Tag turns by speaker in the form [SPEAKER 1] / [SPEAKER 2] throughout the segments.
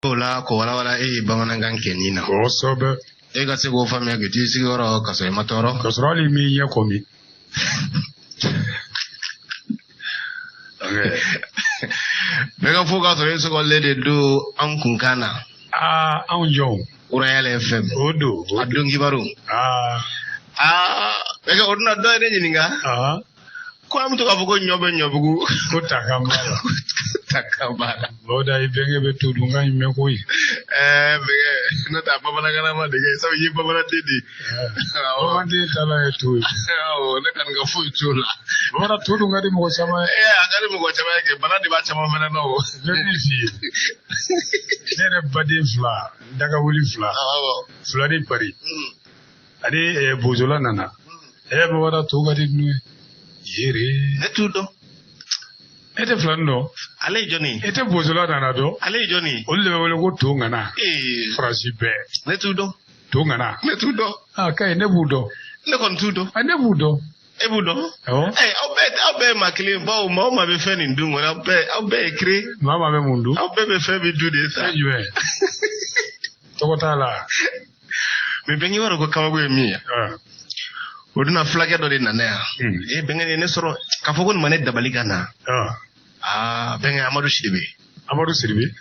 [SPEAKER 1] Ola ko wala banganangan kenina.
[SPEAKER 2] Ko sobe.
[SPEAKER 1] E ga se go famia ke ti sigoro kaso matoro.
[SPEAKER 2] Kaso ali mi ya komi. Okay.
[SPEAKER 1] Mega fuga so yeso go lede do ankunkana.
[SPEAKER 2] Anjo.
[SPEAKER 1] Royal FM.
[SPEAKER 2] Odo.
[SPEAKER 1] Adungi baru. Mega ordina do ene nyinga. Ko am to ka fugo nyobugu.
[SPEAKER 2] Ko takambala.
[SPEAKER 1] Takambala.
[SPEAKER 2] Boda ibenge betudunga imekoi.
[SPEAKER 1] Mega nota babana kana ma dege so yi babana tedi.
[SPEAKER 2] Wandi tala etu.
[SPEAKER 1] Ne kan ga fu chula.
[SPEAKER 2] Boda tudunga di mo sama.
[SPEAKER 1] Agari mo chama ke bana di ba chama mena no.
[SPEAKER 2] Jeni Nere badi fla, daga wuli fla. Fla di pari. Ade bozola nana. Boda tuga di nu. Yere.
[SPEAKER 1] Netudo.
[SPEAKER 2] Ete flando.
[SPEAKER 1] Ale Johnny.
[SPEAKER 2] Ete bozola nana do.
[SPEAKER 1] Ale Johnny.
[SPEAKER 2] Olle go tunga na. Frasi be.
[SPEAKER 1] Netudo.
[SPEAKER 2] Tunga na.
[SPEAKER 1] Netudo.
[SPEAKER 2] Kai ne budo.
[SPEAKER 1] Ne kon tudo.
[SPEAKER 2] Ne budo.
[SPEAKER 1] E budo. I'll bet my clean bow, mama be fanning doing what I'll bet cre.
[SPEAKER 2] Mama be mundu.
[SPEAKER 1] I'll bet me fair be do this.
[SPEAKER 2] Anyway. Tokotala.
[SPEAKER 1] Me bring you go come with me. Uduna flag do na na. Benga ne soro ka fogon manet da baligana. Benga Amadou Sidibe.
[SPEAKER 2] Amadou Sidibe.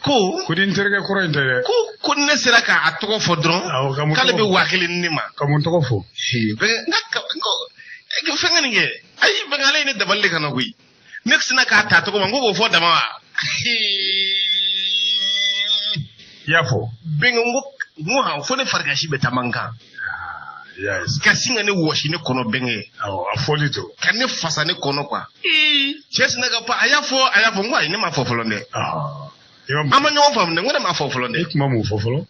[SPEAKER 1] Ko
[SPEAKER 2] kudin terga ko intere.
[SPEAKER 1] Ko ne sera ka atoko fodron. Kala be wakili nima.
[SPEAKER 2] Kamun toko fo.
[SPEAKER 1] Benga ngaka fenga ninge. Ai benga le ne da baligana gui. Next na ka ta to ko ngo fo da ma.
[SPEAKER 2] Yafo.
[SPEAKER 1] Benga ngo ha fo ne farga shi betamanga.
[SPEAKER 2] Yes.
[SPEAKER 1] Kasinga ne washi ne kono benge.
[SPEAKER 2] Afolito.
[SPEAKER 1] Kane fasa ne kono kwa. Chesi na pa ayafo ngwa ine ma fofolonde. Ama nyo fam ne ngwa ma fofolonde.
[SPEAKER 2] Ikuma mu fofolo.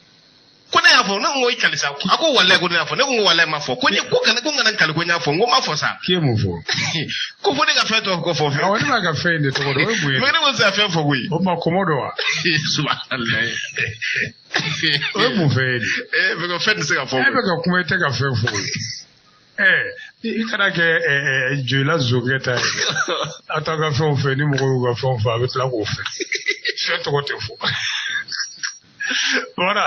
[SPEAKER 1] Kona yafo na ngo ikalisa. Ako wale ko yafo ne ngo wale ma fo. Ko kana ko ngana kal ko nyafo ngo ma fo sa.
[SPEAKER 2] Kie mu fo.
[SPEAKER 1] Ko fo de ka feto ko fo.
[SPEAKER 2] Awani ma ka fe ne to ko do buyi.
[SPEAKER 1] Mene mo sa fe fo buyi.
[SPEAKER 2] O ma komodo wa.
[SPEAKER 1] Subhanallah.
[SPEAKER 2] O mu fe.
[SPEAKER 1] Be ko fe ne se ka fo.
[SPEAKER 2] Be ka kuma te ka fe fo. Ikana ke joila zogeta. Ataka fe ni mo ko fe avec la ko fe. Je te ko te fo. Voilà.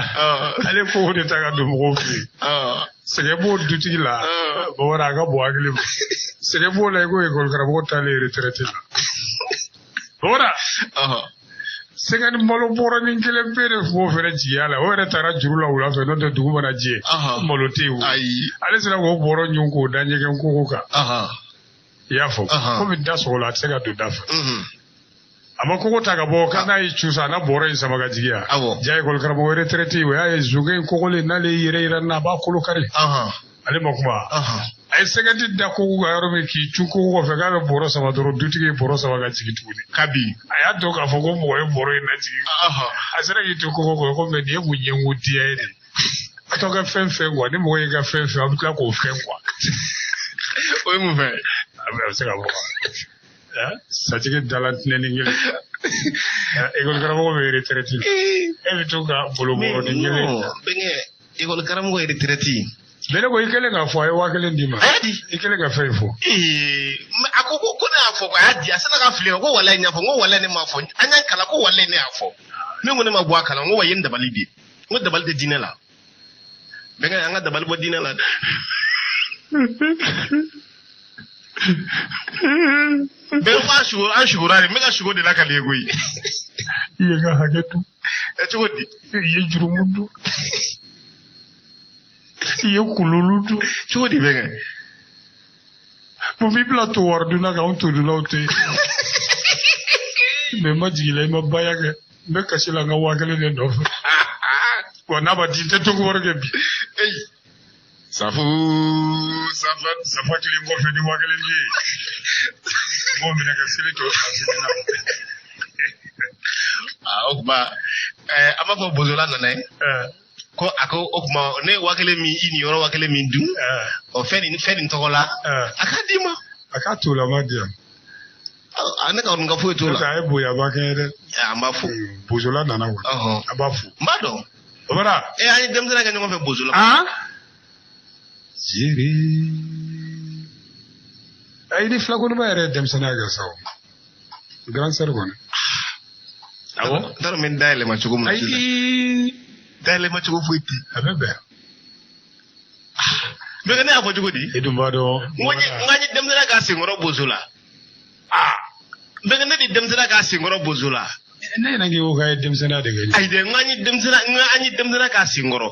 [SPEAKER 2] Allez pour de ta de mo fe. C'est beau duty là. Voilà ga bo agli. C'est beau la go école karabo ta les retraité là. Voilà. Segan molo boro ni ngele bere fo fere jiala o re tara jurula wula fe no de dugu bana je molo tewu ale sira go boro nyunko danye gen ko ka ya fo ko mi daso la sega do dafa ama ko ta ga bo kana yi chusa na boro yi sama ga jiya jay gol karabo retraité we ay zugen ko gole na le yire ira na ba ko lo kare ale makuma ay segati da ko ga yaro me ki chuko ko fe ga boro sama doro dutige boro sama ga jigi tuni kabi aya do ka fogo mo e boro ina jigi asira yi to ko me die bunye ngudi ay de ato ga fenfe gwa ni mo ga fenfe abutla ko fenkwa oy mu fe abra se ga bo sa jigi dalant ne ni ngel egol garamo be retraité e to ga bolo boro ni ngel
[SPEAKER 1] benye egol garamo e retraité
[SPEAKER 2] Bele ko ikele nga fo ay wakele ndima.
[SPEAKER 1] Ayadi
[SPEAKER 2] ikele nga fay fo.
[SPEAKER 1] Akoko ko na fo ko ayadi asana ka fle ko wala nya fo ngo wala ne ma fo. Anya kala ko wala ne afo. Me ngone ma bua kala ngo wayen da balidi. Ngo da balde dinela. Be nga anga da balbo dinela. Be ko ashurari me ga shugo de la kale goyi.
[SPEAKER 2] Iye ga hagetu.
[SPEAKER 1] Chugodi.
[SPEAKER 2] Iye jurumudu. Iye kululudu.
[SPEAKER 1] Chugodi bega.
[SPEAKER 2] Mo bibla to warduna ga onto du lawte. Me majile ma bayaga. Me kasila nga wakale ne do. Ko na ba dinte to ko warge bi. Safa kili ngo fe ni wakale ni. Mo mi na kasile to asina.
[SPEAKER 1] Okuma ama fo bozola nana ko ako okuma ne wakele mi ini yoro wakele mi du o feni tokola akadima
[SPEAKER 2] akatula madia
[SPEAKER 1] anaka on nga fo tola
[SPEAKER 2] ta ebo ya bakere
[SPEAKER 1] ya mafu
[SPEAKER 2] bozola nana wa abafu
[SPEAKER 1] mbado
[SPEAKER 2] obara
[SPEAKER 1] ani dem dina ganyo fe bozola
[SPEAKER 2] jiri ay di flago no mere dem sana ga saw grand sergon
[SPEAKER 1] taro men dayle ma cugum na dayle ma cugu fuiti
[SPEAKER 2] abebe
[SPEAKER 1] be ne afo cugudi
[SPEAKER 2] edum bado
[SPEAKER 1] ngani dem na ga singoro bozula be ne di dem na ga singoro bozula
[SPEAKER 2] ne nangi wo kay dem sena de gani
[SPEAKER 1] ay de ngani dem na ga singoro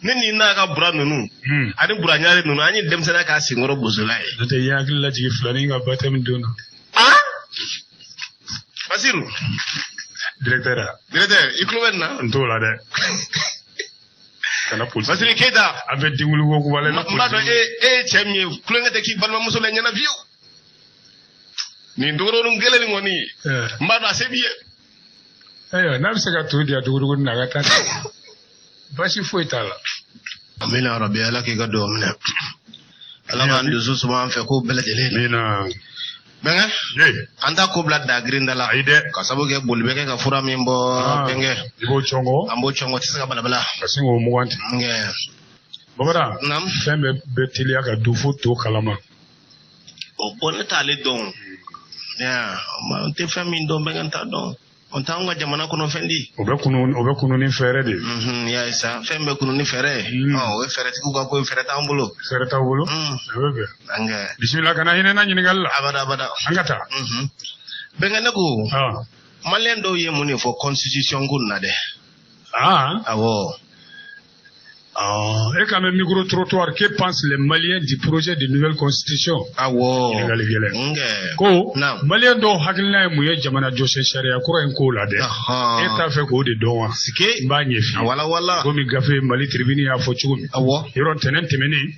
[SPEAKER 1] nini na ga bura nunu ani bura nyaare nunu ani dem sena ga singoro bozula e
[SPEAKER 2] te yakil la jigi flani nga batam dono
[SPEAKER 1] Basiru
[SPEAKER 2] directeur
[SPEAKER 1] ikluwenna
[SPEAKER 2] ntola de kana police
[SPEAKER 1] Basiru Keita
[SPEAKER 2] abe dingulu go ko wala
[SPEAKER 1] mbado chemye kulengete ki balma musole nyana view ni ndoro dum geleli ngoni mbado asebiye
[SPEAKER 2] ayo na bisaka to dia duguru na gata bashi foitala
[SPEAKER 1] amina rabbi alaki gado amina alama ndu susu ma fe ko bele jele
[SPEAKER 2] mina
[SPEAKER 1] benga anda ko blad da green dala
[SPEAKER 2] aide
[SPEAKER 1] ka sabuge bolbe ke ka fura mimbo benge
[SPEAKER 2] ibo chongo
[SPEAKER 1] ambo chongo tisa balabala
[SPEAKER 2] kasingo mu wanti
[SPEAKER 1] nge
[SPEAKER 2] babara
[SPEAKER 1] nam
[SPEAKER 2] fembe betilia ka du foto kalama
[SPEAKER 1] o bonata le don ya ma te fami don benga ta don on ta nga jamana kono fendi
[SPEAKER 2] obe kunu ni fere de
[SPEAKER 1] ya isa fembe kunu ni fere we fere ti ko fere ta ambulo
[SPEAKER 2] bebe
[SPEAKER 1] anga
[SPEAKER 2] bismillah kana hine na nyini galla
[SPEAKER 1] abada
[SPEAKER 2] angata
[SPEAKER 1] benga nako malen do ye muni for constitution gunna de awo
[SPEAKER 2] et quand même micro-trottoir, que pensent les Maliens du projet de nouvelle constitution? Ko Maliens do hakilna muye jamana jose sharia kura en ko la de. Eta fe ko de don. Sike ba nyefi.
[SPEAKER 1] Wala.
[SPEAKER 2] Ko mi gafe Mali tribune ya fo chugumi. Yoro tenen temeni.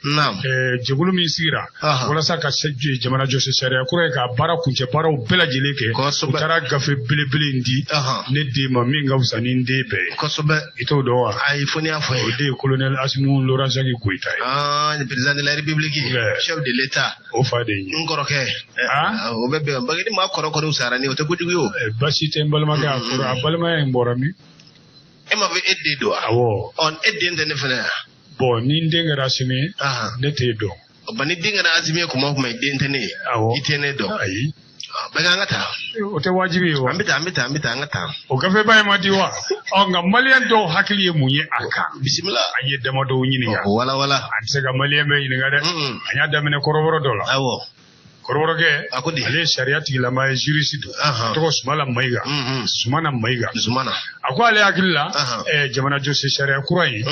[SPEAKER 2] Jegulu mi sira. Wala sa ka jamana jose sharia kura ka bara kunche para o bela jeleke. Utara gafe bele ndi. Ne de ma minga usani ndebe.
[SPEAKER 1] Kosobe
[SPEAKER 2] ito do.
[SPEAKER 1] Ai foni afo.
[SPEAKER 2] De colonel Asimu Laurent Jacques Koita.
[SPEAKER 1] Le président de la République, chef de l'État.
[SPEAKER 2] Au fade.
[SPEAKER 1] Ngoroke. Au bébé, bagadi ma koroko usarani o te kujugo.
[SPEAKER 2] Basi tembalma ga fura balma mborami.
[SPEAKER 1] E ma ve aide do.
[SPEAKER 2] Awo.
[SPEAKER 1] On aide ndene fena.
[SPEAKER 2] Bon, ni ndenga rasimi. Nete do.
[SPEAKER 1] Bani dinga na azimi ko mo kuma ide ntene.
[SPEAKER 2] Awo.
[SPEAKER 1] Itene do.
[SPEAKER 2] Ayi.
[SPEAKER 1] Baga ngata.
[SPEAKER 2] O te wajibi yo.
[SPEAKER 1] Ambita ngata.
[SPEAKER 2] O gafe bay madiwa. O nga Malien do hakili ye munye aka.
[SPEAKER 1] Bismillah.
[SPEAKER 2] Anye demo do nyini ga.
[SPEAKER 1] Wala.
[SPEAKER 2] Anse ga Malien be nyini ga de. Anya damene koroboro dola.
[SPEAKER 1] Awo.
[SPEAKER 2] Koroboro ge akudi. Ale sharia tigila ma juriste. To Sumala Maiga. Sumana Maiga.
[SPEAKER 1] Sumana.
[SPEAKER 2] Akwa ale akilla jamana jose sharia kurai.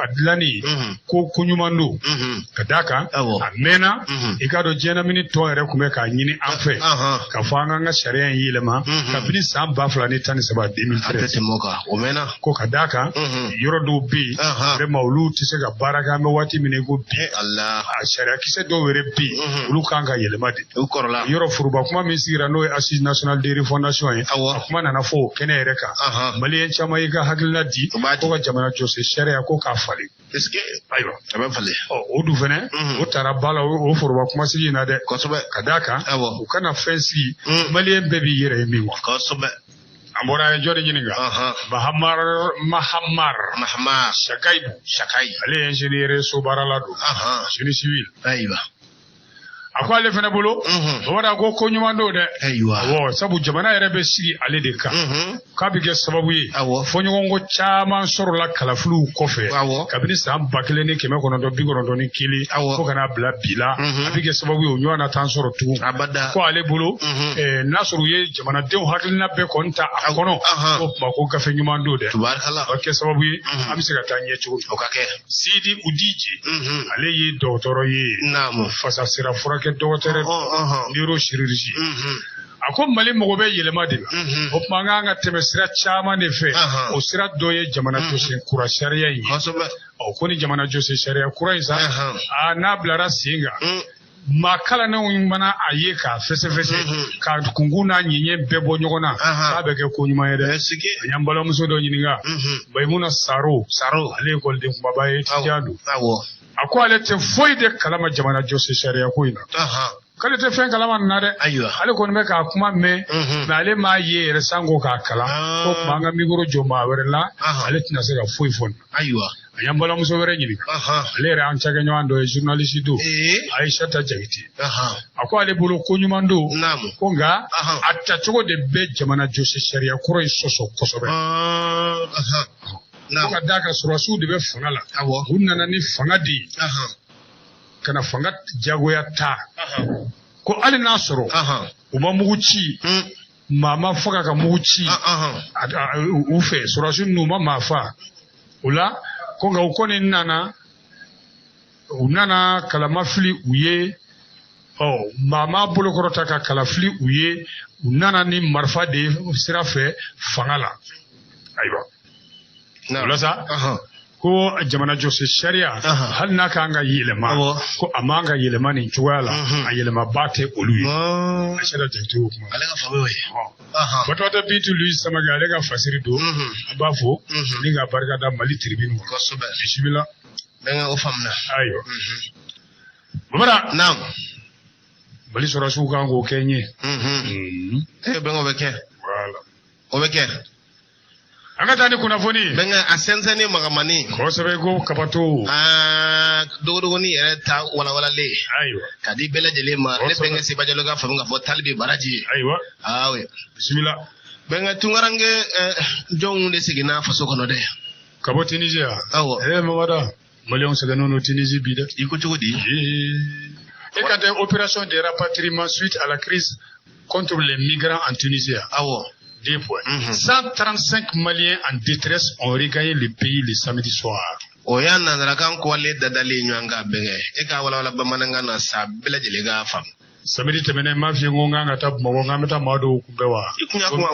[SPEAKER 2] Adlani ko kunyumando. Kadaka amena ikado jena mini to ere kumeka nyini anfe. Ka fanga nga sharia yilema kabini samba fulani tani saba 2013
[SPEAKER 1] moka omena
[SPEAKER 2] ko kadaka yoro do bi re maulu tise ga baraka me wati mine go bi
[SPEAKER 1] Allah
[SPEAKER 2] sharia kise do were bi ulu kanga yelema de
[SPEAKER 1] ukorola
[SPEAKER 2] yoro furuba kuma misira no assise national dairy fondation kuma nana fo kene reka Malien chama yiga hagilla di ko ga jamana jose sharia ko ka fali
[SPEAKER 1] est-ce que
[SPEAKER 2] aywa
[SPEAKER 1] aba fali
[SPEAKER 2] o du fene o tarabala o furuba kuma sigi na de
[SPEAKER 1] kosobe
[SPEAKER 2] kadaka o kana fensi Malien bebi yere mi wa
[SPEAKER 1] kosobe
[SPEAKER 2] ambora jode jininga Mahamar Shakai ale ingénieur so baralado génie civil
[SPEAKER 1] aywa
[SPEAKER 2] akwa le fene bolo wada go ko nyumando de
[SPEAKER 1] aywa
[SPEAKER 2] sabu jamana yere be sigi ale de ka ka bi ge sababu yi fo nyongo chama soro la kalafulu kofe kabini sam bakele ne keme kono do bi kono do ni kili ko kana bla bila abi ge sababu yi nyona tan soro tu ko ale bolo nasuru ye jamana de hakilina be konta akono ko ma ko kafe nyumando de
[SPEAKER 1] tubarakallah
[SPEAKER 2] o ke sababu yi abi se ka tanye chugo
[SPEAKER 1] o ka ke
[SPEAKER 2] Sidi Udije ale yi docteur yi
[SPEAKER 1] naam
[SPEAKER 2] fasa sira ke docteur neurochirurgie ako Mali mogo be yelema de o manga nga temesira chama ne fe o sira doye jamana jose kura sharia yi o koni jamana jose sharia kura isa na blara singa makala na mana aye ka fese ka kunguna nyinye bebo nyogona sabe ke ko nyuma yede nyambalo muso do nyininga baymuna saro ale ko de kuma baye tijadu ako ale te foide kalama jamana jose sharia ko ina kale te fen kalama na de ale ko ne ka kuma me na ale ma ye resango ka kala ko manga migoro joma werela ale tina se ka foi fon ayam bala muso wɛrɛ ɲininka ale yɛrɛ an cakɛɲɔgɔn dɔ ye journaliste do Aïssata Diakité a ko ale bolo ko ɲuman do ko nka a tacogo de bɛ jamana jɔsi sariya kɔrɔ in sɔsɔ kosɛbɛ ko ka d'a kan sɔrɔsiw de bɛ fanga la u nana ni fanga de ye kana fanga jagoya ta ko hali n'a sɔrɔ u ma mugu ci maa ma faga ka mugu ci u fɛ sɔrɔsiw n'u ma maa fa o la ko nka u kɔni u nana kalamafili u ye maa ma bolokɔrɔta ka kalafili u ye u nana ni marifa de sira fɛ fanga la ayiwa o la sa ko jamana jɔsi sariya hali n'a kan ka yɛlɛma ko a man ka yɛlɛma nin cogoya la a yɛlɛmaba tɛ olu ye Aïssata Diakité o kuma
[SPEAKER 1] ale ka faamu ye
[SPEAKER 2] Fatoumatta Bintou Louis Samake ale ka fasiri do an b'a fɔ ni ka barika da Mali tribune
[SPEAKER 1] kosɛbɛ
[SPEAKER 2] bisimila
[SPEAKER 1] bɛnkɛ o faamuna
[SPEAKER 2] ayiwa Bamara
[SPEAKER 1] naam
[SPEAKER 2] Mali sɔrɔsiw kan k'o kɛ n ye
[SPEAKER 1] bɛnkɛ o bɛ kɛ
[SPEAKER 2] voilà
[SPEAKER 1] o bɛ kɛ
[SPEAKER 2] an ka taa ni kunnafoni
[SPEAKER 1] bɛnkɛ a sɛnsɛnni magamani
[SPEAKER 2] kosɛbɛ ko kabato
[SPEAKER 1] dogodogoni yɛrɛ ta walawalalen
[SPEAKER 2] ayiwa
[SPEAKER 1] ka di bɛɛ lajɛlen ma ne bɛnkɛ Seba Jalo ka faamu ka fɔ Talibi Baraji
[SPEAKER 2] ayiwa
[SPEAKER 1] awe
[SPEAKER 2] bisimila
[SPEAKER 1] bɛnkɛ tunkarange jɔnw de seginna faso kɔnɔ dɛ
[SPEAKER 2] ka bɔ Tunisie
[SPEAKER 1] awɔ
[SPEAKER 2] Mamada Maliyɛnw sɛgɛnnen don Tunisie bi dɛ
[SPEAKER 1] i ko cogo di
[SPEAKER 2] et quand une opération de rapatriement suite à la crise contre les migrants en Tunisie.
[SPEAKER 1] Awo.
[SPEAKER 2] 2 points. 135 Maliens en détresse ont regagné le pays le samedi soir.
[SPEAKER 1] Oya nanara kan ko wale dadali nyanga bege. E ka wala bamananga na sa bela jelega fam.
[SPEAKER 2] Samedi tɛmɛnen m'a f'i ye ko n kan ka taa Bamakɔ n k'an bɛ taa maa dɔw kunbɛn wa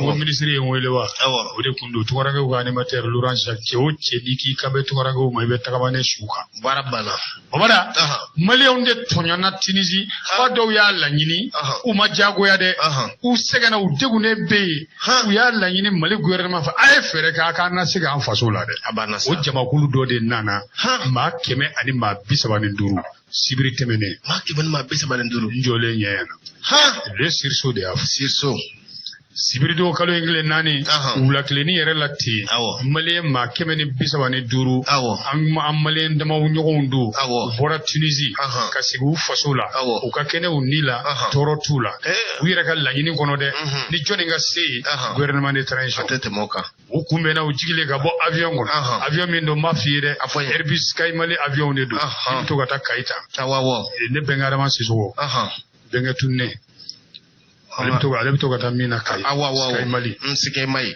[SPEAKER 2] ko minisiri ye n wele wa o de kun don Tunkarankew ka animateur Laurent Jacques cɛ o cɛ n'i k'i kan bɛ Tunkarankew ma i bɛ tagama ne su kan
[SPEAKER 1] baara banna
[SPEAKER 2] Bamada Maliyɛnw de tɔɲɔna Tunisie fa dɔw y'a laɲini u ma jagoya dɛ u sɛgɛnna u degunnen bɛ yen u y'a laɲini Mali gouvernement fɛ a ye fɛɛrɛ kɛ a k'an na se k'an faso la dɛ o jamakulu dɔ de nana maa 135 Sibiri tɛmɛnen
[SPEAKER 1] maa 135
[SPEAKER 2] n jɔlen ɲɛ yan le sursaut de y'a fɔ
[SPEAKER 1] sursaut
[SPEAKER 2] Sibiri don kalo in tile 4 wula tilenni yɛrɛ la ten Maliyɛn maa 135 an Maliyɛn damaw ɲɔgɔnw don u bɔra Tunisie ka segin u faso la u ka kɛnɛw ni la tɔɔrɔ t'u la u yɛrɛ ka laɲini kɔnɔ dɛ ni jɔnni ka se yen gouvernement de transition u kunbɛnna u jigilen ka bɔ avion kɔnɔ avion min don n b'a f'i ye dɛ Airbus Sky Mali avion de don i bɛ to ka taa Kayita ne bɛnkɛ Adama Sisoko bɛnkɛ Tunne ale bɛ to ka taa min na Sky Mali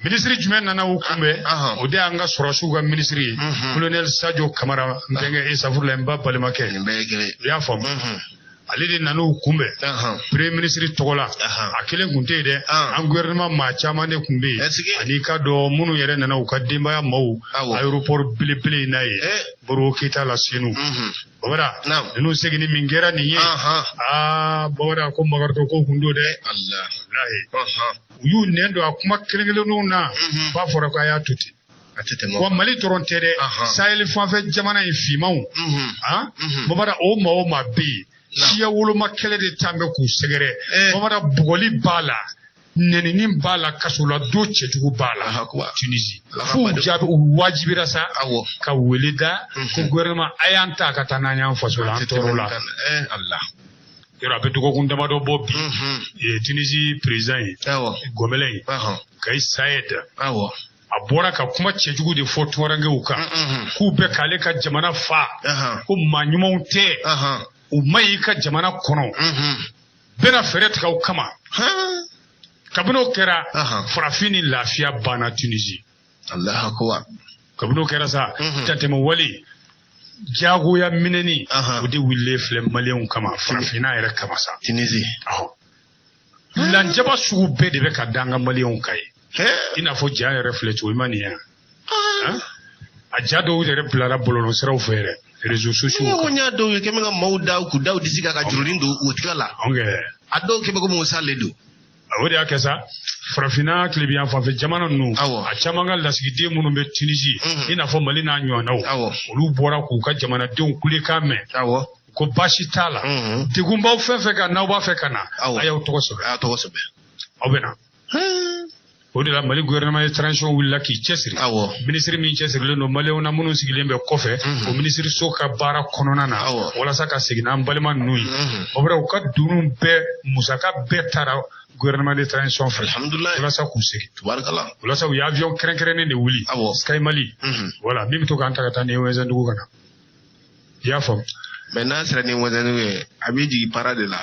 [SPEAKER 2] ministre jumɛn nana u kunbɛn o de y'an ka sɔrɔsiw ka ministre ye colonel Sadio Kamara n bɛnkɛ Esafurulayi n ba balimakɛ i y'a faamu ale de nana u kunbɛn premier ministre tɔgɔ la a kelen kun tɛ yen dɛ an gouvernement maa caman de kun bɛ yen ani ka dɔn minnu yɛrɛ nana u ka denbaya maaw aéroport belebele in n'a ye Baro Keita la Senu Bamada ninnu seginni min kɛra nin ye Bamada ko Magarito ko kun don dɛ u y'u nɛn don a kuma kelen-kelennenw na f'a fɔra ko a y'a to ten wa Mali dɔrɔn tɛ dɛ Sahel fanfɛ jamana in finmanw Bamada o maa o maa bɛ yen siya woloma kɛlɛ de tan bɛ k'u sɛgɛrɛ Bamada bugɔli b'a la nɛninin b'a la kasola do cɛjugu b'a la Tunisie f'u jaabi u wajibira sa ka wele da ko gouvernement a y'an ta ka taa n'an y'an faso la an tɔɔrɔ la yɔrɔ a bɛ dɔgɔkun damadɔ bɔ bi Tunisie président ye Gɔmɛlɛ ye Kais Saied a bɔra ka kuma cɛjugu de fɔ Tunkarankew kan k'u bɛ k'ale ka jamana fa ko maa ɲumanw tɛ u ma y'i ka jamana kɔnɔ bɛna fɛɛrɛ tigɛ u kama kabini o kɛra farafin ni lafiya banna Tunisie kabini o kɛra sa tantɛmɛ wale jagoya minɛni o de wililen filɛ Maliyɛnw kama farafinna yɛrɛ kama sa Tunisie lanjaba sugu bɛɛ de bɛ ka da an ka Maliyɛnw kan ye i n'a fɔ ja yɛrɛ filɛ cogo i ma nin yan a ja dɔw yɛrɛ bilara bɔlɔlɔsiraw fɛ yɛrɛ réseaux sociaux
[SPEAKER 1] ko nya dɔw ye kɛmɛ ka maaw da k'u daw disi ka jurunin don o tiga la a dɔw kɛmɛ ko Musa le don
[SPEAKER 2] o de y'a kɛ sa farafinna tilebiyan fanfɛ jamana ninnu a caman ka lasigiden minnu bɛ Tunisie i n'a fɔ Mali n'a ɲɔgɔnnaw olu bɔra k'u ka jamanadenw kulekan mɛn ko baasi t'a la degun b'aw fɛn fɛn kan n'aw b'a fɛ ka na a y'aw tɔgɔ sɛbɛn aw bɛ na o de la Mali gouvernement transition willa ki cesiri ministre min cesiri le no Maliens na munu sigilen be kɔfɛ o ministre so ka baara kɔnɔna na walasa ka segin an balima ninnu ye o bɛra u ka dunu bɛɛ musaka bɛɛ taara gouvernement de transition fɛ alhamdulillah walasa k'u segin tubaarikala walasa u ye avion kɛrɛnkɛrɛnnen de wuli Sky Mali voilà min bɛ to k'an ta ka taa ni Wɛnzɛndugu kana i y'a faamu
[SPEAKER 1] mais n'a sera ni Wɛnzɛndugu ye a bɛ jigin para de la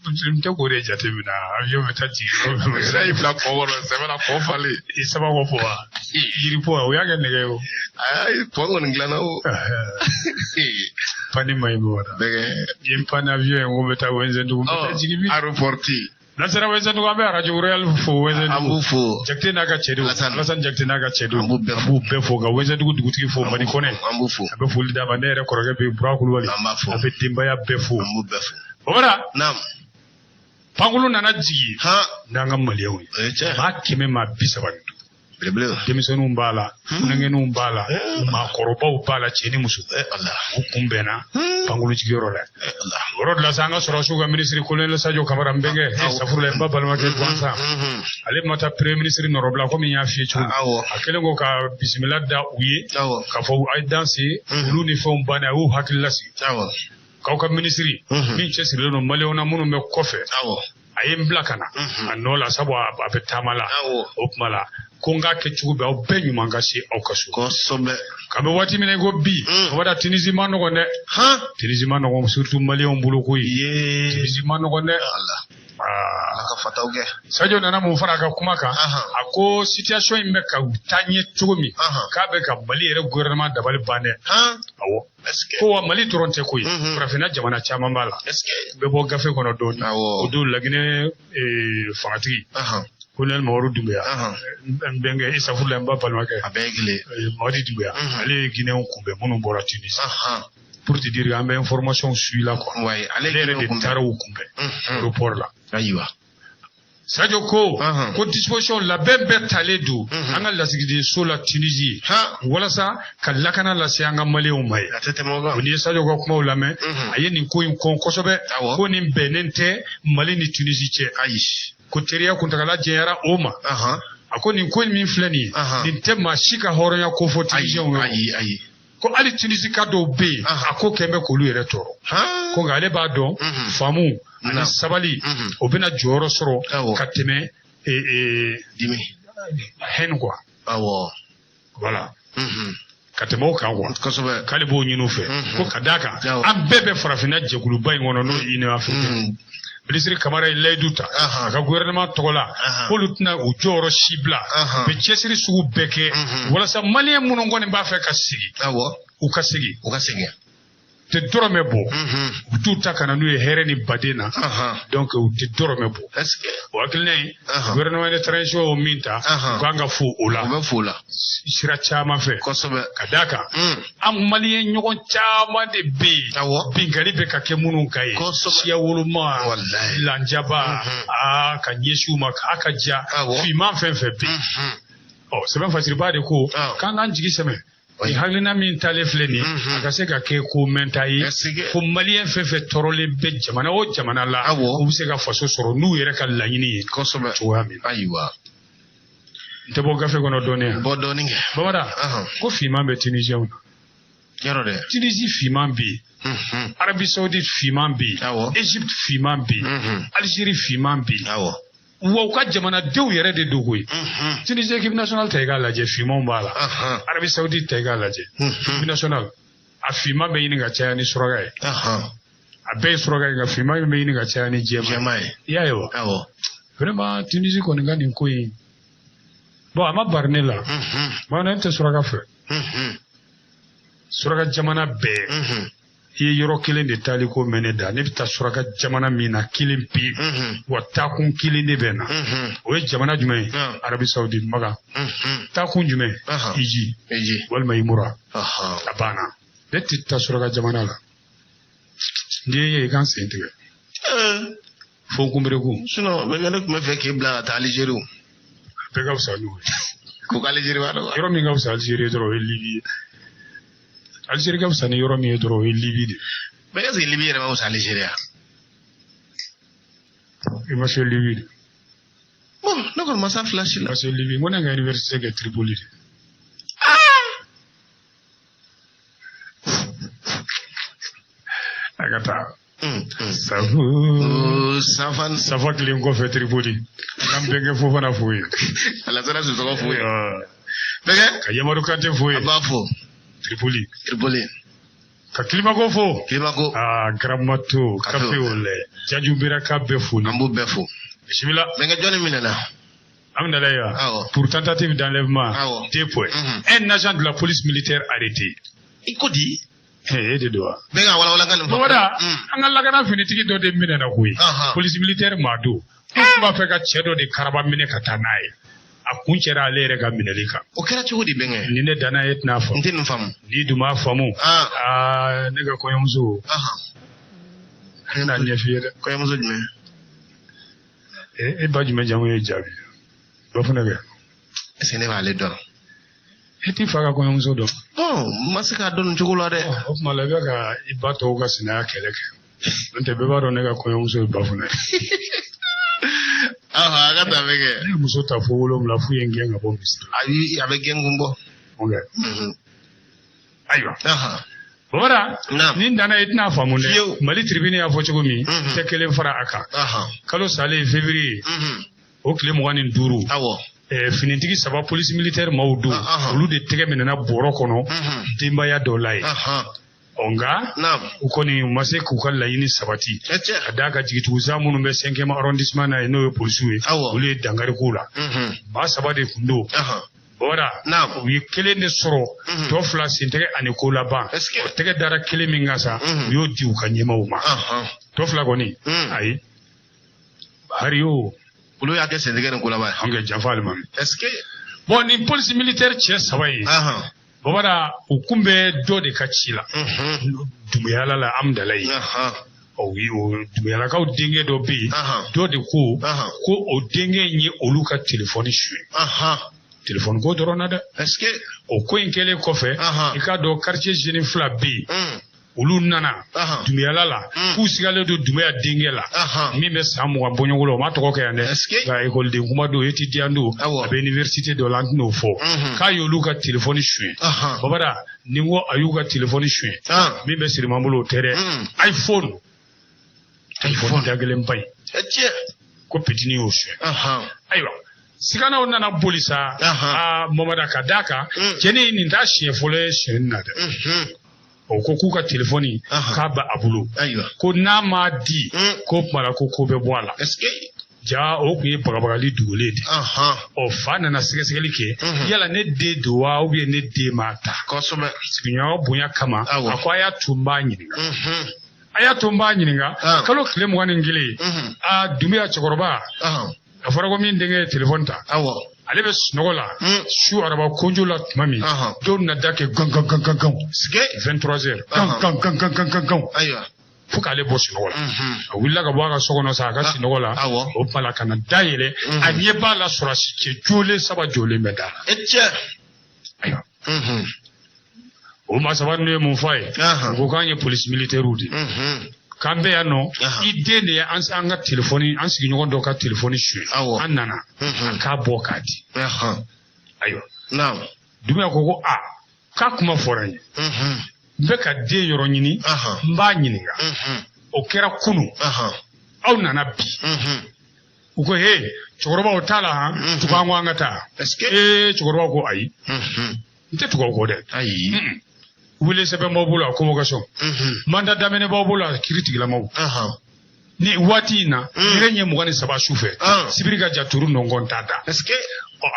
[SPEAKER 2] n tɛ k'o de jate minɛ avion bɛ taa jigin
[SPEAKER 1] sira y'i bila kɔ kɔnɔ sɛbɛnna kɔ falen
[SPEAKER 2] i saba kɔ fɔ wa yiri po o y'a kɛ nɛgɛ ye o
[SPEAKER 1] ayi tɔ kɔni dilanna o
[SPEAKER 2] pani ma ɲi bɔ wa ye n pani avion ye n ko n bɛ taa Wɛnzɛndugu n bɛ taa jigin bi
[SPEAKER 1] aéroporti
[SPEAKER 2] n'a sera Wɛnzɛndugu an bɛ radio royal fo Wɛnzɛndugu
[SPEAKER 1] an b'u fo
[SPEAKER 2] Jakite n'a ka cɛ de Alassane Jakite n'a ka cɛ de an b'u bɛɛ fo ka Wɛnzɛndugu dugutigi fo Madi Kɔnɛ
[SPEAKER 1] an b'u fo
[SPEAKER 2] a bɛ foli d'a ma ne yɛrɛ kɔrɔkɛ bɛ Bura Kulubali
[SPEAKER 1] an b'a fo
[SPEAKER 2] a bɛ denbaya bɛɛ fo
[SPEAKER 1] an b'u bɛɛ fo
[SPEAKER 2] o bɛra
[SPEAKER 1] naam
[SPEAKER 2] Pankulu nana jigi n'an ka Maliens ye maa 130 denmisɛnninw b'a la funanŋɛninw b'a la maakɔrɔbaw b'a la cɛ ni muso u kunbɛnna Pankulu jigiyɔrɔ la o yɔrɔ de la sa an ka sɔrɔdasiw ka ministre colonel Sadio Kamara n bɛnkɛ safurula n ba balimakɛ Gansan ale ma taa premier ministre nɔrɔbila komi n y'a f'i ye cogo min a kɛlen ko ka bisimila da u ye k'a fɔ a ye danse olu ni fɛnw bannen a y'u hakili lasigi k'aw ka ministre min cɛsirilen don Maliens na minnu bɛ kɔfɛ a ye n bila ka na a nɔ la sabu a bɛ taama la o tuma la ko n k'a kɛ cogo bɛɛ aw bɛɛ ɲuman ka se aw ka so
[SPEAKER 1] kosɛbɛ
[SPEAKER 2] ka bɛ waati min na i ko bi o b'a da Tunisie ma nɔgɔn dɛ Tunisie ma nɔgɔn surtout Maliens bolo ko ye Tunisie ma nɔgɔn dɛ
[SPEAKER 1] ala ka fataw kɛ
[SPEAKER 2] Sadio nana mun fara a ka kuma kan a ko situation in bɛ ka taa ɲɛ cogo min k'a bɛ ka Mali yɛrɛ gouvernement dabali ban dɛ awɔ ko wa Mali dɔrɔn tɛ ko ye farafinna jamana caman b'a la bɛ bɔ gafe kɔnɔ dɔɔni o don Laginɛ fangatigi Colonel Mamadu Doumbouya n bɛnkɛ Isafurula n ba balimakɛ
[SPEAKER 1] a bɛɛ kelen
[SPEAKER 2] Mamadi Doumbouya ale ye Guinéens kunbɛn minnu bɔra Tunisie pour te dire an bɛ information suit la quoi ale yɛrɛ de taara u kunbɛn aéroport la
[SPEAKER 1] ayiwa
[SPEAKER 2] Sadio ko disposition labɛn bɛɛ talen don an ka lasigidenso la Tunisie walasa ka lakana lase an ka Maliens ma ye o ni Sadio ka kumaw lamɛn a ye nin ko in kɔn kosɛbɛ ko nin bɛnnen tɛ Mali ni Tunisie cɛ ayi ko teriya kuntagala jɛnyara o ma a ko nin ko in min filɛ nin ye nin tɛ maa si ka hɔrɔnya ko fɔ Tunisienw ye
[SPEAKER 1] ayi
[SPEAKER 2] ko hali Tunisie ka dɔw bɛ yen a ko kɛn bɛ k'olu yɛrɛ tɔɔrɔ ko nka ale b'a dɔn faamu ani sabali o bɛna jɔyɔrɔ sɔrɔ ka tɛmɛ haine quoi voilà ka tɛmɛ o kan quoi k'ale b'o ɲini u fɛ ko ka d'a kan an bɛɛ bɛ farafinna jɛkuluba in kɔnɔ n'o ye Union africaine ministre Kamara ye layidu ta a ka gouvernement tɔgɔ la k'olu tɛna u jɔyɔrɔ si bila u bɛ cɛsiri sugu bɛɛ kɛ walasa Maliens minnu kɔni b'a fɛ ka sigi u ka segin tɛ dɔrɔmɛ bɔ u t'u ta ka na n'u ye hɛrɛ ni baden na donc u tɛ dɔrɔmɛ bɔ o hakilina ye gouvernement de transition o min ta u kan ka fo o la sira caman fɛ ka d'a kan an Maliens ɲɔgɔn caman de bɛ yen binkali bɛ ka kɛ minnu ka ye siya woloma lanjaba ka ɲɛsin u ma k'a ka ja finman fɛn fɛn bɛ yen sɛbɛn fasiriba de ko k'an k'an jigi sɛmɛ ni hakilina min talen filɛ nin a ka se ka kɛ ko mɛnta ye fo Maliens fɛn fɛn tɔɔrɔlen bɛ jamana o jamana la u bɛ se ka faso sɔrɔ n'u yɛrɛ ka laɲini ye cogoya min na n tɛ bɔ gafe kɔnɔ dɔɔnin yan Bamada ko finman bɛ Tunisienw na Tunisie finman bɛ yen Arabie Saoudite finman bɛ yen Égypte finman bɛ yen Algérie finman bɛ yen wa u ka jamanadenw yɛrɛ de dogo ye Tunisie équipe nationale ta i k'a lajɛ finmanw b'a la Arabie Saoudite ta i k'a lajɛ équipe nationale a finman bɛ ɲini ka caya ni suraka ye a bɛɛ ye suraka ye nka finman bɛ ɲini ka caya ni jɛman ye i y'a ye wa vraiment Tunisie kɔni ka nin ko in bon a ma bari ne la ne tɛ suraka fɛ suraka jamana bɛɛ i ye yɔrɔ kelen de taali ko mɛn ne da ne bɛ taa suraka jamana min na kelen pe wa taakun kelen de bɛ na o ye jamana jumɛn ye Arabie Saoudite maga taakun jumɛn Iji walima Imura a banna ne tɛ taa suraka jamana la n'i ye i kan sen tigɛ fo kunbereku
[SPEAKER 1] ne tun bɛ fɛ k'i bila ka taa Algérie
[SPEAKER 2] a bɛɛ ka fisa n'o ye
[SPEAKER 1] ko Algérie b'a dɔn
[SPEAKER 2] yɔrɔ min ka fisa Algérie dɔrɔn o ye Libye Algérie ka fisa ni yɔrɔ min ye dɔrɔn o ye Libye de
[SPEAKER 1] mais est-ce que Libye yɛrɛ ma fisa Algérie i
[SPEAKER 2] ma se Libye de
[SPEAKER 1] Bon, ne ko masa flash la.
[SPEAKER 2] Parce que Libye ngona nga université ke Tripoli. Agata. Safa kilin ko fe Tripoli. Kam benge fo fana fo yi.
[SPEAKER 1] Ala zara su ko fo yi. Bege?
[SPEAKER 2] Ka Yamadu Kante fo yi.
[SPEAKER 1] Ba fo.
[SPEAKER 2] Tripoli. Ka Kilima fo. Grammato, Café Ole. Jajubira ka be fo.
[SPEAKER 1] Ambu be fo.
[SPEAKER 2] Bismillah.
[SPEAKER 1] Benge joni minana.
[SPEAKER 2] Amdalaya. Pour tentative d'enlèvement. 2 points. Un agent de la police militaire arrêté.
[SPEAKER 1] Ikodi.
[SPEAKER 2] De doa.
[SPEAKER 1] Benga wala ngani
[SPEAKER 2] fo. Wada. Anga lagana finitigi do de minana kuyi. Police militaire mado. Kuma fe ka chedo de karaba mine katanaye. A kuncera ale yɛrɛ ka minɛli kan.
[SPEAKER 1] O kɛra cogo di bɛnkɛ?
[SPEAKER 2] Ni ne danna e tɛna faamu.
[SPEAKER 1] N tɛ nin faamu.
[SPEAKER 2] N'i dun m'a faamu. Ne ka kɔɲɔmuso. Ne n'a ɲɛf'i ye dɛ.
[SPEAKER 1] Kɔɲɔmuso jumɛn?
[SPEAKER 2] E ba jumɛn jamu ye jaabi. Dɔ fana kɛ.
[SPEAKER 1] Est-ce que ne b'ale dɔn?
[SPEAKER 2] E t'i fa ka kɔɲɔmuso dɔn.
[SPEAKER 1] Bon, n ma se k'a dɔn nin cogo la dɛ.
[SPEAKER 2] O tuma la i bɛ ka i ba tɔw ka sinaya kɛlɛ kɛ. N'o tɛ bɛɛ b'a dɔn ne ka kɔɲɔmuso ye ba fana ye.
[SPEAKER 1] Aga ta bɛkɛ.
[SPEAKER 2] Ne muso ta fo 7 fu ye n gɛn ka bɔ misiri la.
[SPEAKER 1] Ayi, a bɛ gɛn kun bɔ.
[SPEAKER 2] Ayiwa. Bɔbɔra. Ni danna i tɛna faamu dɛ. Mali tribune y'a fɔ cogo min. Tɛ kelen fara a kan. Kalo salen février. O tile 25.
[SPEAKER 1] Awɔ.
[SPEAKER 2] Finitigi 3 police militaire maaw don. Olu de tɛgɛ minɛna bɔrɔ kɔnɔ. Denbaya dɔ la ye. Nka u kɔni u ma se k'u ka laɲini sabati. Ka d'a kan jigituguza minnu bɛ 5e arrondissement na ye n'o ye polisiw ye. Olu ye dankari k'u la. Maa 3 de tun don. Bɔra u ye 1 de sɔrɔ. Tɔ 2 sentɛgɛ ani ko laban. O tɛgɛ dara 1 min kan sa u y'o di u ka ɲɛmaaw ma. Tɔ 2 kɔni ayi. Hari o.
[SPEAKER 1] Olu y'a kɛ sentɛgɛ ni ko laban ye.
[SPEAKER 2] An ka janfa alimami.
[SPEAKER 1] Est-ce que.
[SPEAKER 2] Bon ni police militaire cɛ 3 ye. Bɔbɔra u kun bɛ dɔ de ka ci la. Dumuyala la Amdala ye. Dumuyalakaw denkɛ dɔ bɛ yen. Dɔ de ko o denkɛ in ye olu ka telefɔni suɲɛ. Telefɔni ko dɔrɔn na dɛ.
[SPEAKER 1] Est-ce que.
[SPEAKER 2] O ko in kɛlen kɔfɛ. I k'a dɔn quartier jeune 2 bɛ yen. Olu nana Dumuyala la k'u sigalen don Dumuya denkɛ la. Min bɛ san 20 bɔɲɔgɔn la o ma tɔgɔ kɛ yan dɛ. Nka écoleden kuma don étudiant don a bɛ université dɔ la an tɛn'o fɔ. K'a y'olu ka telefɔni suɲɛ. Bɔbɔra ni n ko a y'u ka telefɔni suɲɛ. Min bɛ Siriman bolo o tɛ dɛ. iPhone da gɛlɛn ba in. Ko petini y'o suɲɛ. Ayiwa siganaw nana boli sa. Mamada ka d'a kan cɛnin nin t'a siɲɛ fɔlɔ ye siɲɛni na dɛ. O ko k'u ka telefɔni k'a bɛ a bolo. Ko n'a ma di ko tuma la ko bɛ bɔ a la. Ja o tun ye bagabagali dogolen de. Fa nana sɛgɛsɛgɛli kɛ yala ne den don wa ou bien ne den m'a ta. Sigiɲɔgɔn bonya kama a ko a y'a to n b'a ɲininka. A y'a to n b'a ɲininka kalo tile 21 Dumuya cɛkɔrɔba a fɔra ko min denkɛ ye telefɔni ta. Ale bɛ sunɔgɔ la su araba konjo la tuma min dɔw na da kɛ gan 23h gan fo k'ale bɔ sunɔgɔ la a wulila ka bɔ a ka so kɔnɔ sa a ka sunɔgɔ la o tuma la ka na da yɛlɛ a ɲɛ b'a la sɔrɔsi cɛ jolen 3 jolen bɛ da la. Ayiwa o maa 3 ninnu ye mun fɔ a ye u ko k'an ye police militaires de k'an bɛ yan nɔ i den de ye an ka telefɔni an sigiɲɔgɔn dɔ ka telefɔni suɲɛ an nana a k'a bɔ k'a di. Ayiwa Dumuya ko k'a kuma fɔra n ye n bɛ ka den yɔrɔ ɲini n b'a ɲininka o kɛra kunun aw nana bi u ko cɛkɔrɔba o t'a la han tugu an ko an ka taa cɛkɔrɔba ko ayi n tɛ tugu aw kɔ dɛ. Wele sɛbɛn b'aw bolo a convocation. Mandat daminɛ b'aw bolo a kiiri tigilamaw. Ni waati in na yɛrɛ ɲɛ 23 su fɛ sibiri ka ja turu nɔngɔn t'a da.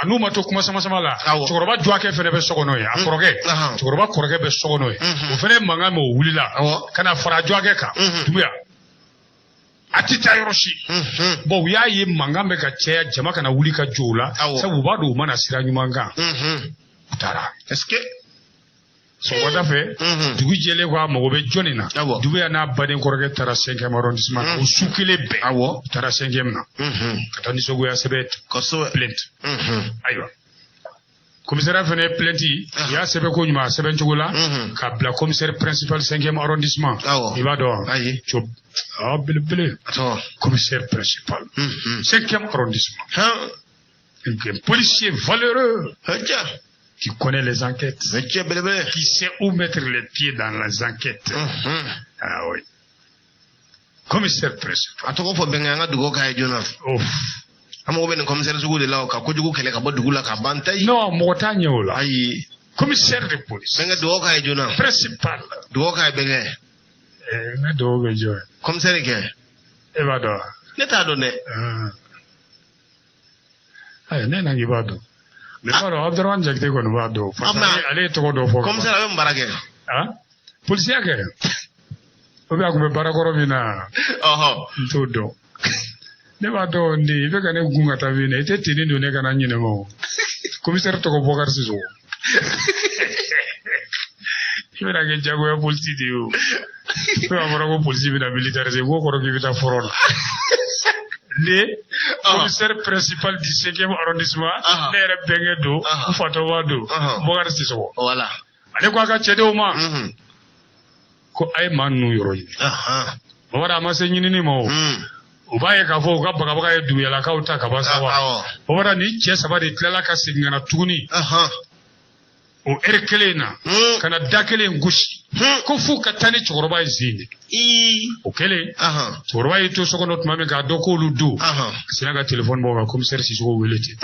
[SPEAKER 2] A n'u ma to kuma sama la cɛkɔrɔba jɔkɛ fɛnɛ bɛ so kɔnɔ ye a kɔrɔkɛ cɛkɔrɔba kɔrɔkɛ bɛ so kɔnɔ ye o fɛnɛ mankan mɛn o wulila ka na fara jɔkɛ kan Dumuya a tɛ taa yɔrɔ si. Bon u y'a ye mankan bɛ ka caya jama kana wuli ka jɔ o la sabu u b'a dɔn u mana sira ɲuman kan u taara. Sɔgɔmada fɛ dugu jɛlen ko a mago bɛ jɔnni na Dumuya n'a baden kɔrɔkɛ taara 5e arrondissement o su kelen bɛɛ u taara 5e na ka taa nisɔngoya sɛbɛn plainte. Ayiwa commissaire fene plainti ya sebe ko nyuma sebe njugula ka bla commissaire principal 5e arrondissement ibado
[SPEAKER 1] ayi
[SPEAKER 2] chob bil commissaire principal 5e arrondissement un policier valeureux qui connaît les enquêtes qui sait où mettre les pieds dans les enquêtes ah oui commissaire principal
[SPEAKER 1] atoko fo benga nga dugo kay jona amo ben commissaire sugu de law ka ko jugu kele ka bodu la ka bantay
[SPEAKER 2] non mo ta ñewula
[SPEAKER 1] ay
[SPEAKER 2] commissaire de police
[SPEAKER 1] benga dugo kay jona
[SPEAKER 2] principal
[SPEAKER 1] dugo kay benga
[SPEAKER 2] na dugo joy
[SPEAKER 1] commissaire ke
[SPEAKER 2] e bado
[SPEAKER 1] neta do ne
[SPEAKER 2] ay ne na ngibado le bado abdurrahman jakte ko no bado ale to ko do fo
[SPEAKER 1] commissaire am barake
[SPEAKER 2] ah policier ke obi akube barakoro mina todo ne ba do ndi be kana gunga ta bine ite tini do ne kana nyine mo commissaire to ko Bokar Siso ibera ke jago ya polisi dio ko amara ko polisi bina militaire se ko ko ki ta foron le commissaire principal du 5e arrondissement ne re benge do fato wado Bokar Siso
[SPEAKER 1] voilà
[SPEAKER 2] ale ko aka chede o ma ko ay manu yoro yi wara ma se nyini ni mo ubaye ka fo ka baga ye duya la ka uta ka basawa wara ni che saba de tlala ka singana tuguni o erkelena kana dakele ngushi ko fu ka tani choroba izini o kele choroba ito sokono tmame ka doko ludu sina ka telefone bo ka commissaire Siso weleti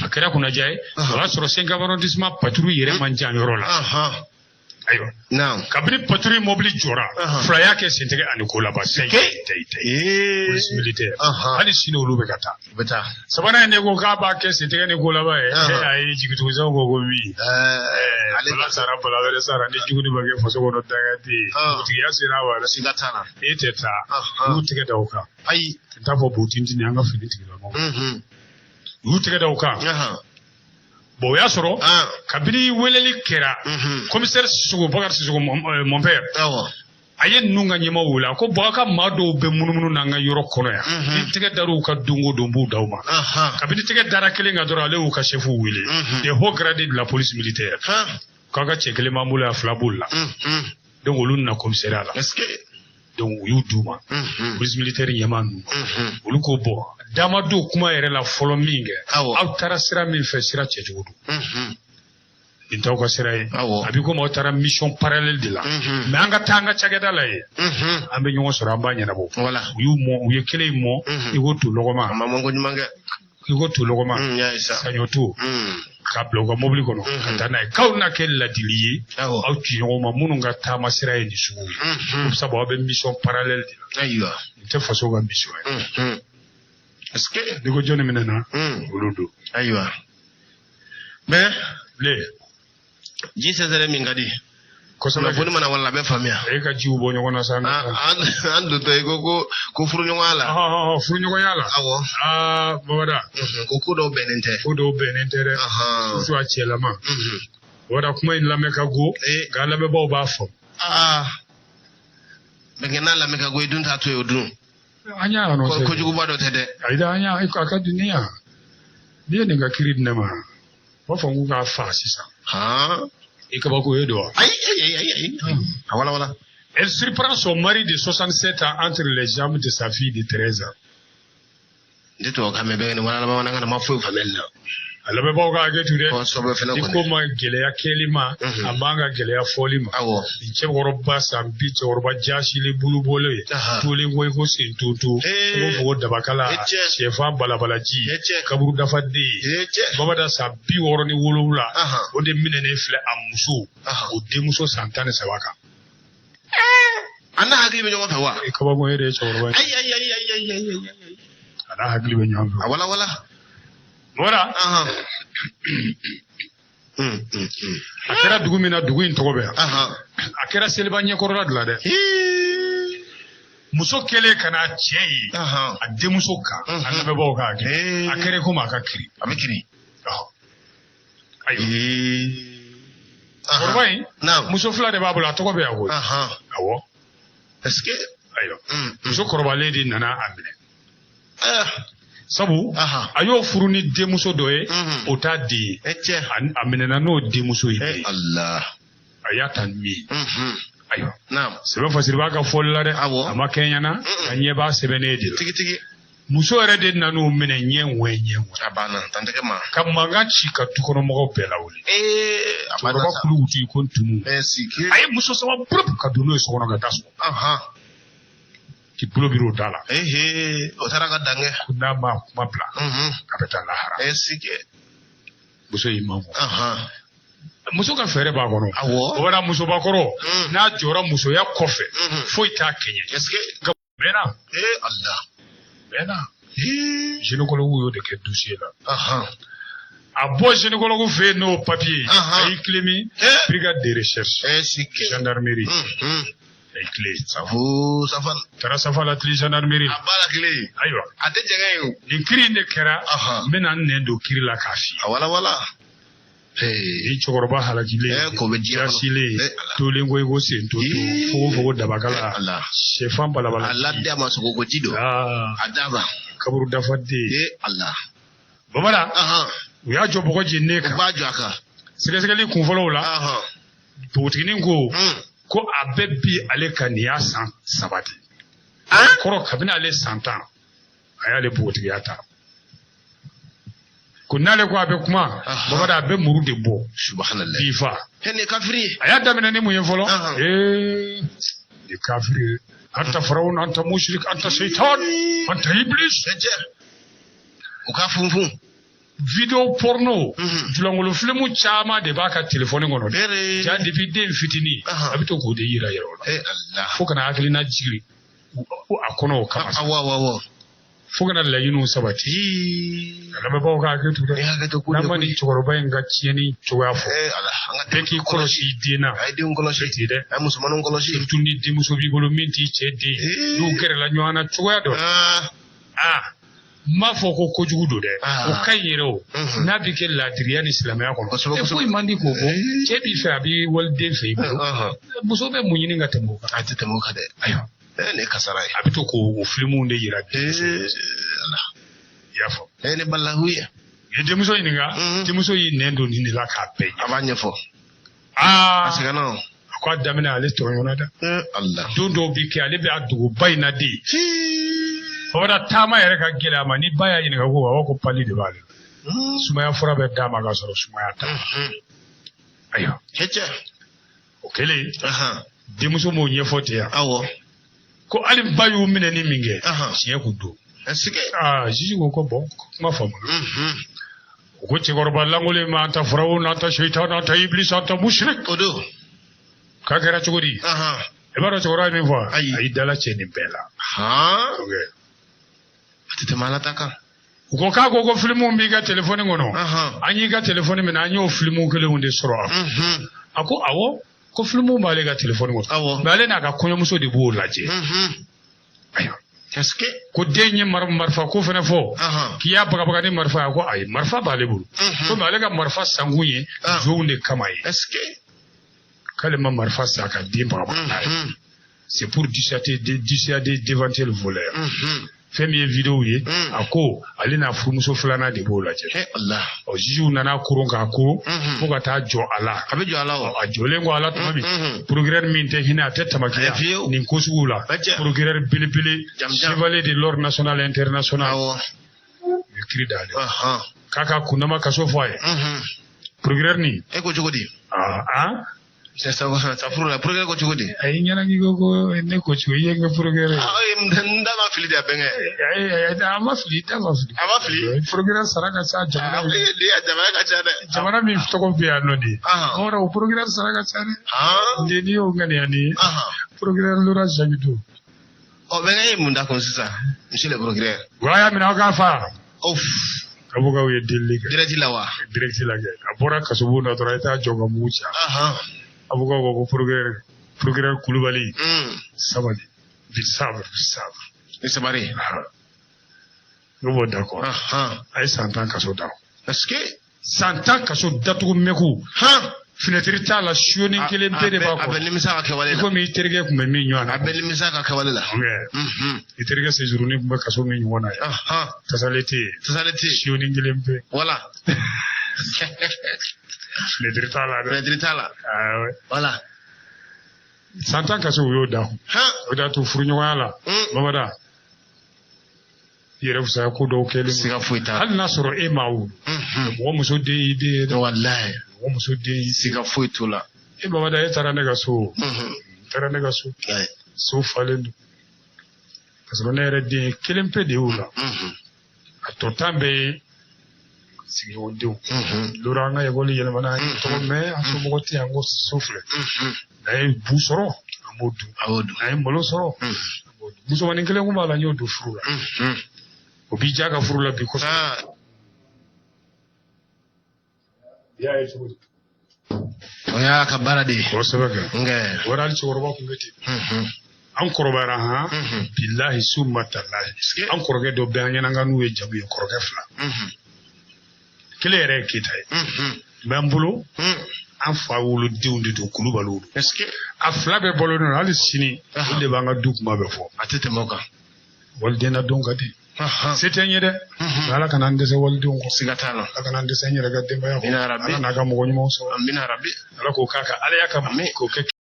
[SPEAKER 2] akira kuna jaye wala soro 5e arrondissement patrouille yere manjan yoro la ayo
[SPEAKER 1] now
[SPEAKER 2] kabri patrouille mobile jora flyer ke sintege anikola ba sai police militaire hali sino lube kata
[SPEAKER 1] beta
[SPEAKER 2] sabana ne go ka ba ke sintege ne gola ba ay jigitu zo go wi ale la sara bala wele sara ne jiguni ba ke faso go no dagati tiya sira wa
[SPEAKER 1] sigatana
[SPEAKER 2] eteta utige da uka
[SPEAKER 1] ay
[SPEAKER 2] tafo butindi ne anga fini tiga mo utige da uka bo ya soro kabiri weleli kera commissaire Siso Bokar Siso mon père aye nunga nyima wula ko baka mado be munumunu nanga yoro kono ya tege daru ka dungo dombu dawma kabiri tege dara kele nga dora le u ka chefu wile de haut grade de la police militaire kaga chekele mamula flabulla donc olun na commissariat la
[SPEAKER 1] est-ce que
[SPEAKER 2] donc yu duma police militaire yamanu uluko bo damado kuma yere la folo minge aw tarasira min fe sira chejudu intaw ko sira yi abi ko mo tara mission parallèle de la mais anga tanga chageda la yi ambe nyongo sura ambanya na bo
[SPEAKER 1] voilà
[SPEAKER 2] yu mo yu kele mo igo tu logoma
[SPEAKER 1] mamongo nyumanga
[SPEAKER 2] igo tu logoma
[SPEAKER 1] ya isa
[SPEAKER 2] sanyotu kablo ko mobile kono katana kauna kel la dilier aw tu nyongo mununga tama sira yi sugu ko sabo be mission parallèle de la
[SPEAKER 1] aywa
[SPEAKER 2] te faso ga mission
[SPEAKER 1] est-ce que
[SPEAKER 2] digo jone menena uludu
[SPEAKER 1] aywa mais
[SPEAKER 2] le
[SPEAKER 1] ji sezere mingadi
[SPEAKER 2] ko sama
[SPEAKER 1] boni mana wala be famia
[SPEAKER 2] e ka jiwu bo nyoko na sa
[SPEAKER 1] andu to ko furu nyala
[SPEAKER 2] furu nyoko yala
[SPEAKER 1] awo
[SPEAKER 2] bawada
[SPEAKER 1] ko do benente
[SPEAKER 2] re so a chela ma wada kuma in lameka go ga labe ba ba fo
[SPEAKER 1] bengena lameka go idun ta to yodun
[SPEAKER 2] anya no se
[SPEAKER 1] ko jugu ba do tede
[SPEAKER 2] aida anya aka dunia dia ne ga kirid na ma wa fongu ga fa sisa ikaba ko edo
[SPEAKER 1] ay wala
[SPEAKER 2] elle surprend son mari de 67 ans entre les jambes de sa fille de 13 ans
[SPEAKER 1] ndito ka mebe ne wala ma ngana ma fo famella
[SPEAKER 2] ala be bawo ga getu de
[SPEAKER 1] ko so be fena
[SPEAKER 2] ko ma gele ya kelima amanga gele ya folima
[SPEAKER 1] awo
[SPEAKER 2] inche woroba sambi che woroba jashi le bulu bole tole ngoy ko sin tutu ko fo dabakala chefa balabala ji kaburu dafade baba da sabbi woroni wolowula o de minene fle amuso o de muso santane sawaka
[SPEAKER 1] ana hagi be nyoma wa
[SPEAKER 2] ko ba ngoy de che woroba
[SPEAKER 1] ay
[SPEAKER 2] ana hagi be nyoma
[SPEAKER 1] wala
[SPEAKER 2] Voilà. Akera dugu mina dugu in togo be. Akera selba nya korora dula de. Muso kele kana chei. A demuso ka. Ana be bo ka ke. Akere ko ma ka kiri.
[SPEAKER 1] Amikiri.
[SPEAKER 2] Ayo. Korbai?
[SPEAKER 1] Na.
[SPEAKER 2] Muso fla de babula togo be awo. Awo.
[SPEAKER 1] Est-ce que
[SPEAKER 2] ayo. Muso korba lady nana amine. sabu a y'o furu ni denmuso dɔ ye o t'a den ye a minɛna n'o denmuso ye
[SPEAKER 1] Allah
[SPEAKER 2] a y'a ta min ye ayiwa sɛbɛn fasiri b'a ka fɔli la dɛ a ma kɛɲana a ɲɛ b'a sɛbɛnnen de la muso yɛrɛ de nan'o minɛ ɲɛ ka mankan ci ka dukɔnɔmɔgɔw bɛɛ lawuli cɛkɔrɔba kulu wuti ko ntumu a ye muso saba burup ka don n'o ye so kɔnɔ ka da sɔgɔ k'i bolo biri o da la
[SPEAKER 1] o taara ka dankɛ
[SPEAKER 2] ko n'a ma kuma bila a bɛ taa lahara muso y'i ma fɔ muso ka fɛɛrɛ b'a kɔnɔ o bɛna musobakɔrɔ n'a jɔra musoya kɔfɛ foyi t'a kɛɲɛ nka mɛnna mɛnna gynécologue y'o de kɛ dossier la a bɔ gynécologue fɛ yen n'o papier a y'i tile min brigade de recherche gendarmerie a y'i tile taara Safala tile gendarmerie ayiwa nin kiiri in de kɛra n bɛna n nɛn don kiiri la k'a f'i ni cɛkɔrɔba halakilen jasilen tolen ko i ko sen to fogo dabakala sɛfan balabala kaburu dafaden bamana u y'a jɔ bɔgɔ jenne kan sɛgɛsɛgɛli kunfɔlɔw la npogotiginin ko a bɛ bi ale kan nin y'a san 3 de kɔrɔ kabini ale san 10 a y'ale npogotigiya ta ko n'ale ko a bɛ kuma bamana a bɛ muru de bɔ bifa a y'a daminɛ ni mun ye fɔlɔ ni kafiri anta farawun anta mushrik anta shaitan anta iblis
[SPEAKER 1] o ka funfun
[SPEAKER 2] video porno julangolo filmu caman de b'a ka telefoni kɔnɔ ja depuis den fitini a bɛ to k'o de yira yɛrɛ la fo kana hakilina jigin a kɔnɔ o kama fo kana laɲiniw sabati lamɛnbaaw ka hakili to dɛ n'an ma nin cɛkɔrɔba in ka tiɲɛni cogoya fɔ bɛɛ k'i kɔlɔsi i den na ten dɛ surtout ni denmuso b'i bolo min t'i cɛ den n'u gɛrɛla ɲɔgɔn na cogoya dɔ n m'a fɔ ko kojugu don dɛ o ka ɲi yɛrɛ o n'a bɛ kɛ laadiriya ni silamɛya kɔnɔ foyi man di k'o fɔ cɛ b'i fɛ a b'i waliden fɛ i bolo muso bɛ mun ɲini ka tɛmɛ o kan
[SPEAKER 1] a tɛ tɛmɛ o kan dɛ
[SPEAKER 2] ayiwa
[SPEAKER 1] ne kasara ye
[SPEAKER 2] a bɛ to k'o filimuw de yira i y'a fɔ
[SPEAKER 1] ne balawu ye
[SPEAKER 2] ye denmuso ɲininka denmuso y'i nɛn don nin de la k'a bɛɛ ɲɛ
[SPEAKER 1] a b'a ɲɛfɔ
[SPEAKER 2] a
[SPEAKER 1] sɛgɛnna
[SPEAKER 2] a ko a daminɛ ale tɔɲɔna dɛ don dɔw bi kɛ ale bɛ a dogo ba in na de bamana taama yɛrɛ ka gɛlɛ a ma ni ba y'a ɲininka ko awɔ ko pali de b'ale la sumaya fura bɛ d'a ma k'a sɔrɔ sumaya t'a la ayiwa o kɛlen denmuso m'o ɲɛfɔ ten yan ko hali ba y'u minɛ ni min kɛ tiɲɛ kun don juge ko bon kuma faamuna u ko cɛkɔrɔba lankolon ma an ta farawo n'an ta shaitan an ta iblis an ta mushrik o don k'a kɛra cogo di i b'a dɔn cɛkɔrɔba ye min fɔ a y'i dala cɛ nin bɛɛ la
[SPEAKER 1] a tɛ tɛmɛ ala ta kan
[SPEAKER 2] u ko k'a ko filimuw b'i ka telefoni kɔnɔ an y'i ka telefoni minɛ an y'o filimuw kelenw de sɔrɔ a ko awɔ ko filimuw b'ale ka telefoni kɔnɔ mais ale n'a ka kɔɲɔmuso de b'o lajɛ ayiwa ko den ye marifa ko fɛnɛ fɔ k'i y'a bagabaga ni marifa ye ko ayi marifa b'ale bolo komi ale ka marifa sankun ye zonw de kama ye k'ale ma marifa san ka den bagabaga n'a ye c'est pour dissuader d'éventuels voleurs fɛn min ye vidéo ye a ko ale n'a furumuso filanan de b'o lajɛ jugew nana koron k'a koron fo ka taa jɔ a la a jɔlen ko a la tuma min procureur min tɛ hinɛ a tɛ tamakiya nin ko suguw la procureur belebele chevalier de l'ordre national et international u ye kiiri d'ale k'a ka kundama kaso fɔ a ye procureur nin
[SPEAKER 1] e ko cogo di safurula procureur ko cogo di
[SPEAKER 2] a y'i ɲɛna k'i ko ne ko cogo i ye n kɛ procureur
[SPEAKER 1] n da ma fili de a bɛnkɛ
[SPEAKER 2] a ma fili procureur sara ka ca jamana
[SPEAKER 1] ka ca dɛ
[SPEAKER 2] jamana min tɔgɔ bɛ yan nɔ de o procureur sara ka ca dɛ nde n'i y'o ŋaniya ni procureur Laurent Jabito
[SPEAKER 1] bɛnkɛ ye mun da kun sisan monsieur le procureur
[SPEAKER 2] wa y'a minɛ aw k'a fa avocat ye delili kɛ
[SPEAKER 1] direct la wa
[SPEAKER 2] direct la kɛ a bɔra kasobon na dɔrɔn i t'a jɔ ka mugu ca avocat ko procureur Kulubali sabali bisabre
[SPEAKER 1] ni sabari
[SPEAKER 2] ne b'o d'accord a ye san 10 kaso da
[SPEAKER 1] parce que
[SPEAKER 2] san 10 kaso datugu mɛku fenêtre ta la shioning kelen pede ba ko
[SPEAKER 1] abel nimisa ka kewale
[SPEAKER 2] ko mi terge ko mi nyona
[SPEAKER 1] abel nimisa ka kewale la
[SPEAKER 2] mi terge se journée ko ka so mi nyona ya tasalete shioning kelen pe
[SPEAKER 1] voilà fenêtre ta la voilà
[SPEAKER 2] santan ka so yo da o da to furu nyawala babada yere fusa ko do kelen
[SPEAKER 1] siga fuita
[SPEAKER 2] hal nasro e mawu wo muso de
[SPEAKER 1] wallahi
[SPEAKER 2] wo muso de
[SPEAKER 1] siga fuitula
[SPEAKER 2] e babada e tara ne ga so so falendo kasro ne re de kelen pe de ula to tambe sigi o de loranga e goli yele mana to me aso mo ti ango souffle ay busoro amodu ay mbolo soro buso wani kelen ko mala nyodo furula obi jaga furula bi ko ya eto
[SPEAKER 1] oya kabara de
[SPEAKER 2] ko sabaga
[SPEAKER 1] nge
[SPEAKER 2] waral ci worba ko ngati an korobara ha billahi summa tallahi an koroge do be anyana nganu e jabu e koroge fla kilere kitay bambulo an fa wulu diwndi do kulubalu
[SPEAKER 1] est-ce que
[SPEAKER 2] afla be bolo no hal sini de banga dukuma be fo
[SPEAKER 1] atete moka
[SPEAKER 2] walde na donga de c'était nyede ala kana ndese walde on
[SPEAKER 1] sigatalo
[SPEAKER 2] ala kana ndese nyede gadde ba
[SPEAKER 1] ina rabbi
[SPEAKER 2] ala naga mo gonyo so
[SPEAKER 1] amina rabbi
[SPEAKER 2] ala ko kaka ala yakam ko ke